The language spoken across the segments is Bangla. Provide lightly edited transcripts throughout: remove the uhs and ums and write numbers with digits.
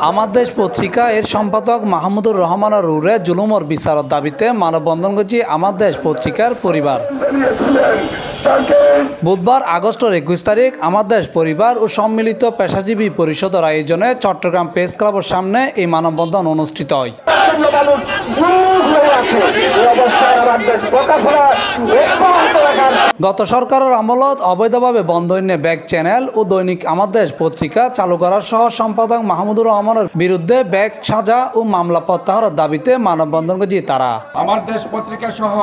আমার দেশ পত্রিকা এর সম্পাদক মাহমুদুর রহমান রুরে জুলুমর বিচারের দাবিতে মানববন্ধন করছে আমার দেশ পত্রিকার পরিবার। বুধবার আগস্টের 21 তারিখ আমার দেশ পরিবার ও সম্মিলিত পেশাজীবী পরিষদের আয়োজনে চট্টগ্রাম প্রেস ক্লাবের সামনে এই মানববন্ধন অনুষ্ঠিত হয়। গত সরকারের আমলত অবৈধভাবে বন্ধ ব্যাগ চ্যানেল ও দৈনিক আমার দেশ পত্রিকা চালু করার সহ সম্পাদক মাহমুদুর রহমানের বিরুদ্ধে ব্যাগ সাজা ও মামলা প্রত্যাহারের দাবিতে মানববন্ধন করছে তারা। আমার দেশ পত্রিকা সহ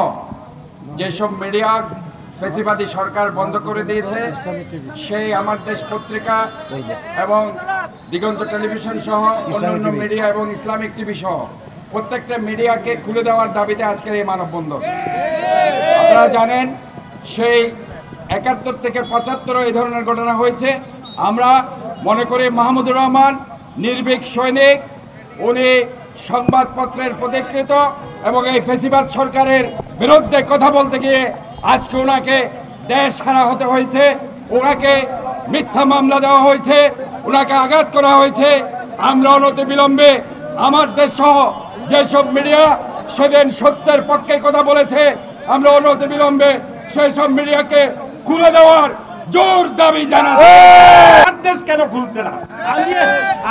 যেসব মিডিয়া ফ্যাসিবাদী সরকার বন্ধ করে দিয়েছে সেই আমার দেশ পত্রিকা এবং দিগন্ত টেলিভিশন সহ অন্যান্য মিডিয়া এবং ইসলামিক টিভি সহ প্রত্যেকটা মিডিয়াকে খুলে দেওয়ার দাবিতে আজকের এই মানববন্ধন। আপনারা জানেন সেই 71 থেকে 75 এই ধরনের ঘটনা হয়েছে। আমরা মনে করি মাহমুদুর রহমান নির্ভীক সৈনিক, উনি সংবাদপত্রের পথিকৃত এবং এই ফ্যাসিবাদ সরকারের বিরুদ্ধে কথা বলতে গিয়ে আজকে ওনাকে দেশ হারা হতে হয়েছে, ওনাকে মিথ্যা মামলা দেওয়া হয়েছে, ওনাকে আঘাত করা হয়েছে। আমরা অনতিবিলম্বে আমার দেশ সহ যেসব মিডিয়া সেদিন সত্যের পক্ষে কথা বলেছে আমরা অনতিবিলম্বে সেই সব মিডিয়াকে খুলে দেওয়ার জোর দাবি জানাচ্ছি। দেশ কেন খুলছে না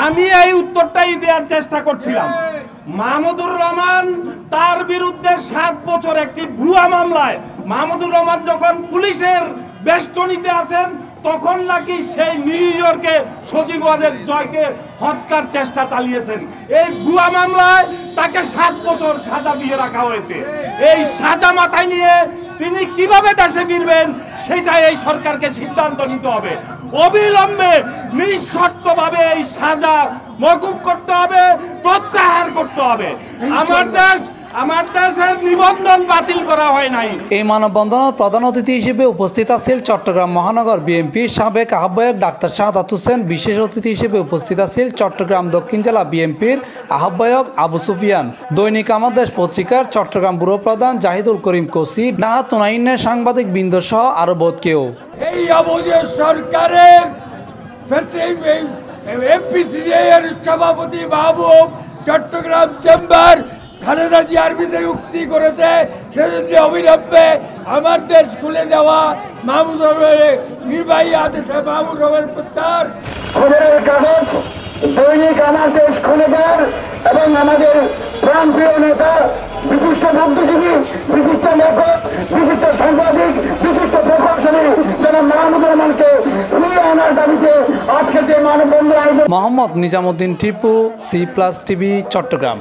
আমি এই উত্তরটাই দেওয়ার চেষ্টা করছিলাম। মাহমুদুর রহমান তার বিরুদ্ধে 7 বছর একটি ভুয়া মামলায় মাহমুদুর রহমান যখন পুলিশের বেষ্টনীতে আছেন তখন নাকি সেই নিউ ইয়র্কে সজীব ওয়াজেদ জয়কে হত্যার চেষ্টা চালিয়েছেন। এই ভুয়া মামলায় তাকে 7 বছর সাজা দিয়ে রাখা হয়েছে। এই সাজা মাথায় নিয়ে তিনি কিভাবে দেশে ফিরবেন সেটা এই সরকারকে সিদ্ধান্ত নিতে হবে। অবিলম্বে নিঃশর্তভাবে এই সাজা মওকুফ করতে হবে, প্রত্যাহার করতে হবে। আমার দেশের নিবন্ধন বাতিল করা হয় নাই। এই মানববন্ধনের প্রধান অতিথি হিসেবে উপস্থিত আছেন চট্টগ্রাম মহানগর বিএনপির সাবেক আহ্বায়ক ডাক্তার শাহাদাত হোসেন। বিশেষ অতিথি হিসেবে উপস্থিত আছেন চট্টগ্রাম দক্ষিণ জেলা বিএনপির আহ্বায়ক আবু সুফিয়ান, দৈনিক আমার দেশ পত্রিকার চট্টগ্রাম ব্যুরো প্রধান জাহিদুল করিম কোসি, নাহাত তুনাইনের সাংবাদিক বৃন্দ সহ আরো বহুত কেউ। এই অবৈধ সরকারের এমপিসিএর সভাপতি মাহবুব চট্টগ্রাম চেম্বার খালেদা জিয়ার বিরুদ্ধে উক্তি করেছে, সেজন্য অবিলম্বে আমার দেশ খুলে দেওয়া মাহমুদ রহমানের নির্বাহী আদেশে মাহমুদ রহমানের প্রত্যাহার। খবরের কাগজ দৈনিক আমার দেশ খুলে দেওয়ার এবং আমাদের প্রাণপ্রিয় নেতা, বিশিষ্ট বুদ্ধিজীবী, বিশিষ্ট লেখক, বিশিষ্ট সাংবাদিক, বিশিষ্ট প্রকৌশলী জনাব মাহমুদুর রহমানকে ফিরিয়ে আনার দাবিতে আজকে যে মানববন্ধন আয়োজন। Mohammad Nizamuddin Tipu, C+ TV, Chittagong.